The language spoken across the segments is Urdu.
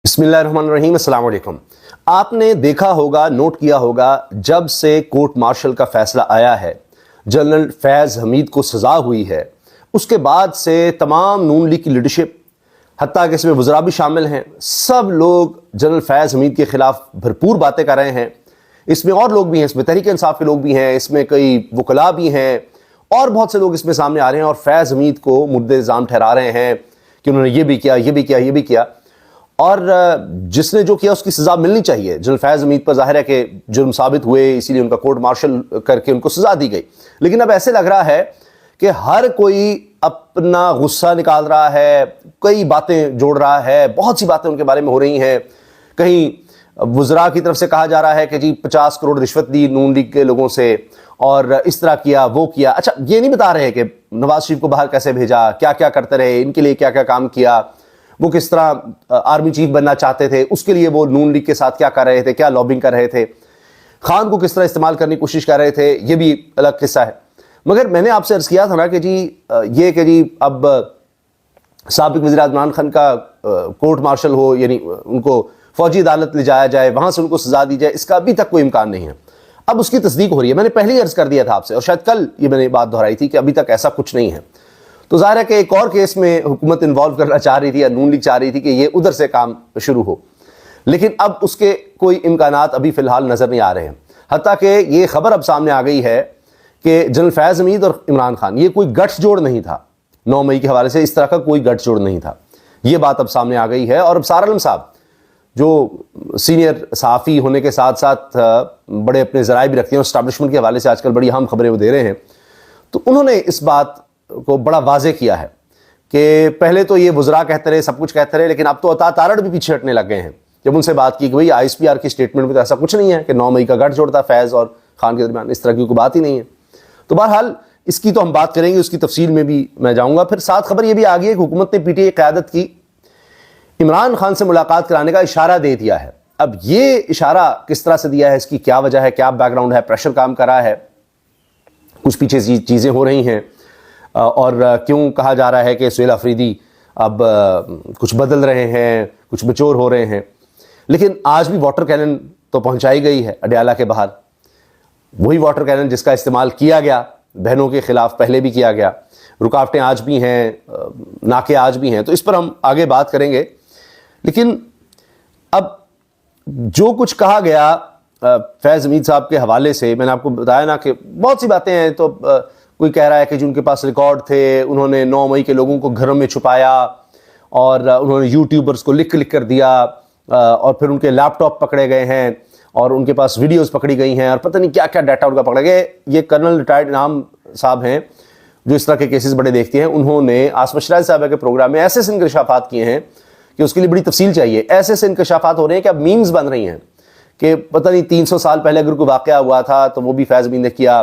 بسم اللہ الرحمن الرحیم، السلام علیکم۔ آپ نے دیکھا ہوگا، نوٹ کیا ہوگا، جب سے کورٹ مارشل کا فیصلہ آیا ہے، جنرل فیض حمید کو سزا ہوئی ہے، اس کے بعد سے تمام نون لیگ کی لیڈرشپ، حتیٰ کہ اس میں وزراء بھی شامل ہیں، سب لوگ جنرل فیض حمید کے خلاف بھرپور باتیں کر رہے ہیں۔ اس میں اور لوگ بھی ہیں، اس میں تحریک انصاف کے لوگ بھی ہیں، اس میں کئی وکلاء بھی ہیں، اور بہت سے لوگ اس میں سامنے آ رہے ہیں اور فیض حمید کو مورد الزام ٹھہرا رہے ہیں کہ انہوں نے یہ بھی کیا، یہ بھی کیا، یہ بھی کیا، اور جس نے جو کیا اس کی سزا ملنی چاہیے۔ جنرل فیض حمید پر ظاہر ہے کہ جرم ثابت ہوئے، اسی لیے ان کا کورٹ مارشل کر کے ان کو سزا دی گئی، لیکن اب ایسے لگ رہا ہے کہ ہر کوئی اپنا غصہ نکال رہا ہے، کئی باتیں جوڑ رہا ہے، بہت سی باتیں ان کے بارے میں ہو رہی ہیں۔ کہیں وزراء کی طرف سے کہا جا رہا ہے کہ جی 50 کروڑ رشوت دی نون لیگ کے لوگوں سے، اور اس طرح کیا، وہ کیا۔ اچھا، یہ نہیں بتا رہے کہ نواز شریف کو باہر کیسے بھیجا، کیا کیا کرتے رہے، ان کے لیے کیا کیا کام کیا، وہ کس طرح آرمی چیف بننا چاہتے تھے، اس کے لیے وہ نون لیگ کے ساتھ کیا کر رہے تھے، کیا لابنگ کر رہے تھے، خان کو کس طرح استعمال کرنے کی کوشش کر رہے تھے، یہ بھی الگ قصہ ہے۔ مگر میں نے آپ سے عرض کیا تھا نا کہ جی یہ کہ جی اب سابق وزیر اعظم عمران خان کا کورٹ مارشل ہو، یعنی ان کو فوجی عدالت لے جایا جائے، وہاں سے ان کو سزا دی جائے، اس کا ابھی تک کوئی امکان نہیں ہے۔ اب اس کی تصدیق ہو رہی ہے۔ میں نے پہلے ہی عرض کر دیا تھا آپ سے، اور شاید کل یہ میں نے بات دہرائی تھی کہ ابھی تک ایسا کچھ نہیں ہے۔ تو ظاہر ہے کہ ایک اور کیس میں حکومت انوالو کرنا چاہ رہی تھی، یا نون لیگ چاہ رہی تھی کہ یہ ادھر سے کام شروع ہو، لیکن اب اس کے کوئی امکانات ابھی فی الحال نظر نہیں آ رہے ہیں۔ حتیٰ کہ یہ خبر اب سامنے آ گئی ہے کہ جنرل فیض حمید اور عمران خان، یہ کوئی گٹھ جوڑ نہیں تھا 9 مئی کے حوالے سے، اس طرح کا کوئی گٹھ جوڑ نہیں تھا۔ یہ بات اب سامنے آ گئی ہے، اور اب سار عالم صاحب جو سینئر صحافی ہونے کے ساتھ ساتھ بڑے اپنے ذرائع بھی رکھتے ہیں، اسٹیبلشمنٹ کے حوالے سے آج کل بڑی اہم خبریں وہ دے رہے ہیں، تو انہوں نے اس بات کو بڑا واضح کیا ہے کہ پہلے تو یہ وزراء کہتے رہے، سب کچھ کہتے رہے، لیکن اب تو عطا تارڑ بھی پیچھے ہٹنے لگ گئے ہیں۔ جب ان سے بات کی کہ بھئی آئی ایس پی آر کی سٹیٹمنٹ میں تو ایسا کچھ نہیں ہے کہ 9 مئی کا گٹھ جوڑتا فیض اور خان کے درمیان، اس طرح کی کوئی بات ہی نہیں ہے۔ تو بہرحال اس کی تو ہم بات کریں گے، اس کی تفصیل میں بھی میں جاؤں گا۔ پھر ساتھ خبر یہ بھی آ گئی ہے کہ حکومت نے پی ٹی آئی قیادت کی عمران خان سے ملاقات کرانے کا اشارہ دے دیا ہے۔ اب یہ اشارہ کس طرح سے دیا ہے، اس کی کیا وجہ ہے، کیا بیک گراؤنڈ ہے، پریشر کام کر رہا ہے، کچھ پیچھے چیزیں ہو رہی ہیں، اور کیوں کہا جا رہا ہے کہ سہیل آفریدی اب کچھ بدل رہے ہیں، کچھ مچور ہو رہے ہیں۔ لیکن آج بھی واٹر کینن تو پہنچائی گئی ہے اڈیالہ کے باہر، وہی واٹر کینن جس کا استعمال کیا گیا بہنوں کے خلاف پہلے بھی کیا گیا، رکاوٹیں آج بھی ہیں، ناکے آج بھی ہیں، تو اس پر ہم آگے بات کریں گے۔ لیکن اب جو کچھ کہا گیا فیض حمید صاحب کے حوالے سے، میں نے آپ کو بتایا نا کہ بہت سی باتیں ہیں، تو کوئی کہہ رہا ہے کہ جن کے پاس ریکارڈ تھے، انہوں نے 9 مئی کے لوگوں کو گھروں میں چھپایا، اور انہوں نے یوٹیوبرز کو لکھ کر دیا، اور پھر ان کے لیپ ٹاپ پکڑے گئے ہیں، اور ان کے پاس ویڈیوز پکڑی گئی ہیں، اور پتہ نہیں کیا کیا ڈیٹا ان کا پکڑا گیا۔ یہ کرنل ریٹائرڈ انعام صاحب ہیں جو اس طرح کے کیسز بڑے دیکھتے ہیں، انہوں نے آصف اشراف صاحبہ کے پروگرام میں ایسے انکشافات کیے ہیں کہ اس کے لیے بڑی تفصیل چاہیے۔ ایسے انکشافات ہو رہے ہیں کہ اب میمز بن رہی ہیں کہ پتہ نہیں 300 سال پہلے اگر کوئی واقعہ ہوا تھا تو وہ بھی فیض حمید نے کیا،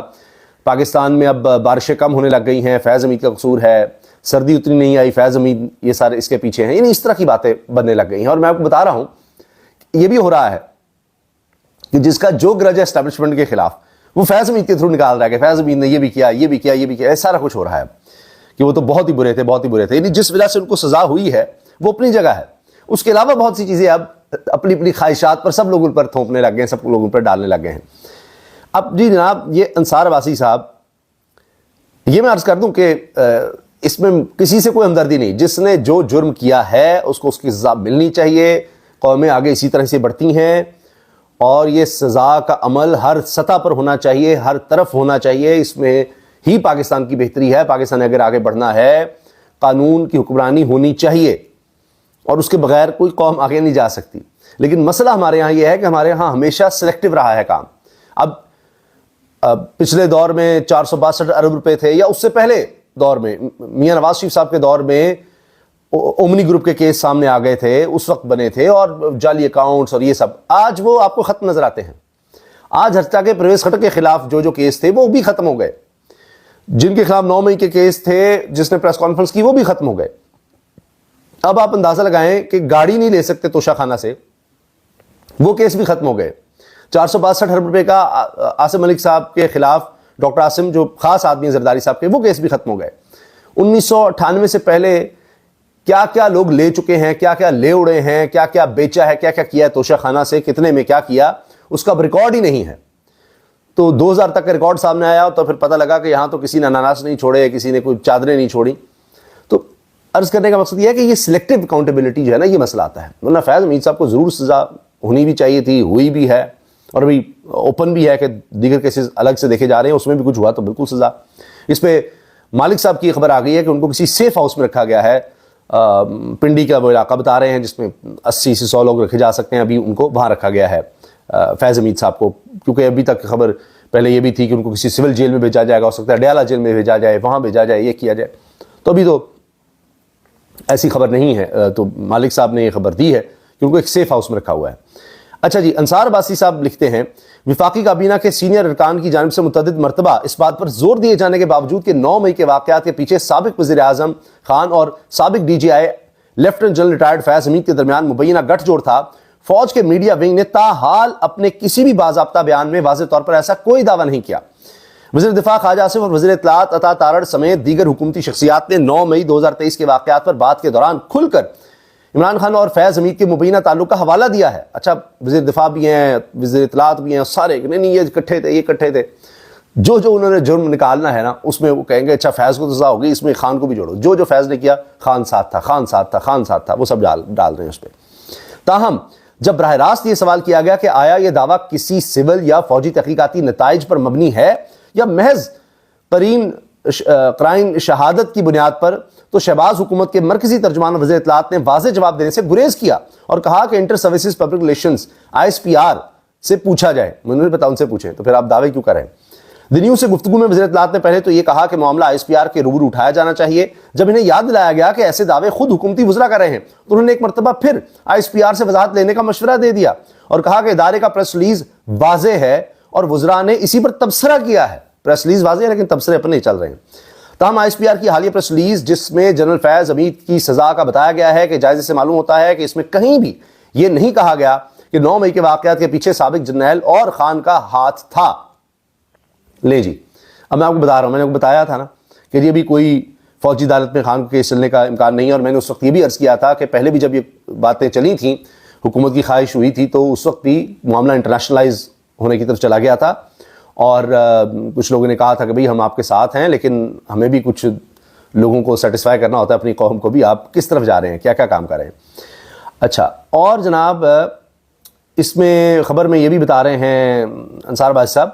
پاکستان میں اب بارشیں کم ہونے لگ گئی ہیں، فیض حمید کا قصور ہے، سردی اتنی نہیں آئی، فیض حمید یہ سارے اس کے پیچھے ہیں، یعنی اس طرح کی باتیں بننے لگ گئی ہیں۔ اور میں آپ کو بتا رہا ہوں یہ بھی ہو رہا ہے کہ جس کا جو گرج ہے اسٹیبلشمنٹ کے خلاف، وہ فیض حمید کے تھرو نکال رہا ہے کہ فیض حمید نے یہ بھی کیا، یہ بھی کیا، یہ بھی کیا، سارا کچھ ہو رہا ہے کہ وہ تو بہت ہی برے تھے، بہت ہی برے تھے۔ یعنی جس وجہ سے ان کو سزا ہوئی ہے وہ اپنی جگہ ہے، اس کے علاوہ بہت سی چیزیں اب اپنی اپنی خواہشات پر سب لوگ ان پر تھوپنے لگ گئے ہیں، سب لوگ ان پر ڈالنے لگ گئے ہیں۔ اب جی جناب، یہ انصار عباسی صاحب، یہ میں عرض کر دوں کہ اس میں کسی سے کوئی ہمدردی نہیں، جس نے جو جرم کیا ہے اس کو اس کی سزا ملنی چاہیے۔ قومیں آگے اسی طرح سے بڑھتی ہیں، اور یہ سزا کا عمل ہر سطح پر ہونا چاہیے، ہر طرف ہونا چاہیے، اس میں ہی پاکستان کی بہتری ہے۔ پاکستان اگر آگے بڑھنا ہے، قانون کی حکمرانی ہونی چاہیے، اور اس کے بغیر کوئی قوم آگے نہیں جا سکتی۔ لیکن مسئلہ ہمارے یہاں یہ ہے کہ ہمارے یہاں ہمیشہ سلیکٹیو رہا ہے کام۔ اب پچھلے دور میں 462 ارب روپے تھے، یا اس سے پہلے دور میں میاں نواز شریف صاحب کے دور میں اومنی گروپ کے کیس سامنے آ گئے تھے، اس وقت بنے تھے، اور جعلی اکاؤنٹس اور یہ سب، آج وہ آپ کو ختم نظر آتے ہیں۔ آج حتیٰ کہ پرویز خٹک کے خلاف جو کیس تھے وہ بھی ختم ہو گئے، جن کے خلاف 9 مئی کے کیس تھے، جس نے پریس کانفرنس کی، وہ بھی ختم ہو گئے۔ اب آپ اندازہ لگائیں کہ گاڑی نہیں لے سکتے توشہ خانہ سے، وہ کیس بھی ختم ہو گئے۔ 462 ارب روپے کا عاصم ملک صاحب کے خلاف ڈاکٹر عاصم جو خاص آدمی ہیں زرداری صاحب کے، وہ کیس بھی ختم ہو گئے۔ 1998 سے پہلے کیا کیا لوگ لے چکے ہیں, کیا کیا لے اڑے ہیں, کیا کیا بیچا ہے, کیا کیا کیا ہے توشہ خانہ سے, کتنے میں کیا کیا, اس کا ریکارڈ ہی نہیں ہے. تو 2000 تک کا ریکارڈ سامنے آیا تو پھر پتہ لگا کہ یہاں تو کسی نے اناناس نہیں چھوڑے, کسی نے کوئی چادریں نہیں چھوڑی. تو عرض کرنے کا مقصد یہ ہے کہ یہ سلیکٹو اکاؤنٹیبلٹی جو ہے نا, یہ مسئلہ آتا ہے. ورنہ فیض حمید صاحب کو ضرور سزا ہونی بھی چاہیے تھی, ہوئی بھی ہے, اور ابھی اوپن بھی ہے کہ دیگر کیسز الگ سے دیکھے جا رہے ہیں, اس میں بھی کچھ ہوا تو بالکل سزا. اس پہ مالک صاحب کی خبر آ گئی ہے کہ ان کو کسی سیف ہاؤس میں رکھا گیا ہے. پنڈی کا وہ علاقہ بتا رہے ہیں جس میں 80 سے 100 لوگ رکھے جا سکتے ہیں, ابھی ان کو وہاں رکھا گیا ہے فیض حمید صاحب کو, کیونکہ ابھی تک خبر پہلے یہ بھی تھی کہ ان کو کسی سول جیل میں بھیجا جائے گا, ہو سکتا ہے ڈیالہ جیل میں بھیجا جائے, وہاں بھیجا جائے, یہ کیا جائے. تو ابھی تو ایسی خبر نہیں ہے. تو مالک صاحب نے یہ خبر دی ہے کہ ان کو ایک سیف ہاؤس میں رکھا ہوا ہے. اچھا جی, انصار عباسی صاحب لکھتے ہیں وفاقی کابینہ کے سینئر ارکان کی جانب سے متعدد مرتبہ اس بات پر زور دیے جانے کے باوجود کہ 9 مئی کے واقعات کے پیچھے سابق وزیر اعظم خان اور سابق ڈی جی آئی لیفٹنٹ جنرل ریٹائرڈ فیض حمید کے درمیان مبینہ گٹھ جوڑ تھا, فوج کے میڈیا ونگ نے تاحال اپنے کسی بھی باضابطہ بیان میں واضح طور پر ایسا کوئی دعویٰ نہیں کیا. وزیر دفاع خواجہ آصف اور وزیر اطلاعات عطا تارڑ سمیت دیگر حکومتی شخصیات نے 9 مئی 2023 کے واقعات پر بات کے دوران کھل کر عمران خان اور فیض حمید کے مبینہ تعلق کا حوالہ دیا ہے. اچھا, وزیر دفاع بھی ہیں, وزیر اطلاعات بھی ہیں, سارے نہیں یہ اکٹھے تھے, یہ اکٹھے تھے. جو انہوں نے جرم نکالنا ہے نا, اس میں وہ کہیں گے اچھا فیض کو تو سزا ہوگی, اس میں خان کو بھی جوڑو. جو فیض نے کیا, خان ساتھ تھا, خان ساتھ تھا, خان ساتھ تھا, وہ سب ڈال رہے ہیں اس پہ. تاہم جب براہ راست یہ سوال کیا گیا کہ آیا یہ دعویٰ کسی سول یا فوجی تحقیقاتی نتائج پر مبنی ہے یا محض قرائن شہادت کی بنیاد پر, تو شہباز حکومت کے مرکزی ترجمان وزیر اطلاعات نے واضح جواب دینے سے گریز کیا اور کہا کہ inter services public relations ISPR سے پوچھا جائے. مجھے نہیں پتا, ان سے پوچھیں, تو پھر آپ دعوے کیوں کر رہے ہیں. دی نیوز سے گفتگو میں وزیر اطلاعات نے پہلے تو یہ کہا کہ معاملہ ISPR کے روبرو اٹھایا جانا چاہیے. جب انہیں یاد دلایا گیا کہ ایسے دعوے خود حکومتی وزراء کر رہے ہیں, تو انہوں نے ایک مرتبہ پھر ISPR سے وضاحت لینے کا مشورہ دے دیا اور کہا کہ ادارے کا پریس ریلیز واضح ہے اور وزراء نے اسی پر تبصرہ کیا ہے. پریس ریلیز واضح ہے لیکن تبصرے اپنے چل رہے ہیں. تاہم ISPR کی حالیہ پریس ریلیز جس میں جنرل فیض حمید کی سزا کا بتایا گیا ہے کہ جائزے سے معلوم ہوتا ہے کہ اس میں کہیں بھی یہ نہیں کہا گیا کہ 9 مئی کے واقعات کے پیچھے سابق جرنیل اور خان کا ہاتھ تھا. لے جی, اب میں آپ کو بتا رہا ہوں, میں نے آپ کو بتایا تھا نا کہ یہ بھی کوئی فوجی عدالت میں خان کو کیس چلنے کا امکان نہیں ہے. اور میں نے اس وقت یہ بھی عرض کیا تھا کہ پہلے بھی جب یہ باتیں چلی تھیں, حکومت کی خواہش ہوئی تھی, تو اس وقت بھی معاملہ انٹرنیشنلائز ہونے کی طرف چلا گیا تھا. اور کچھ لوگوں نے کہا تھا کہ بھئی ہم آپ کے ساتھ ہیں, لیکن ہمیں بھی کچھ لوگوں کو سیٹسفائی کرنا ہوتا ہے, اپنی قوم کو بھی. آپ کس طرف جا رہے ہیں, کیا کیا کام کر رہے ہیں. اچھا, اور جناب اس میں خبر میں یہ بھی بتا رہے ہیں انصار عباسی صاحب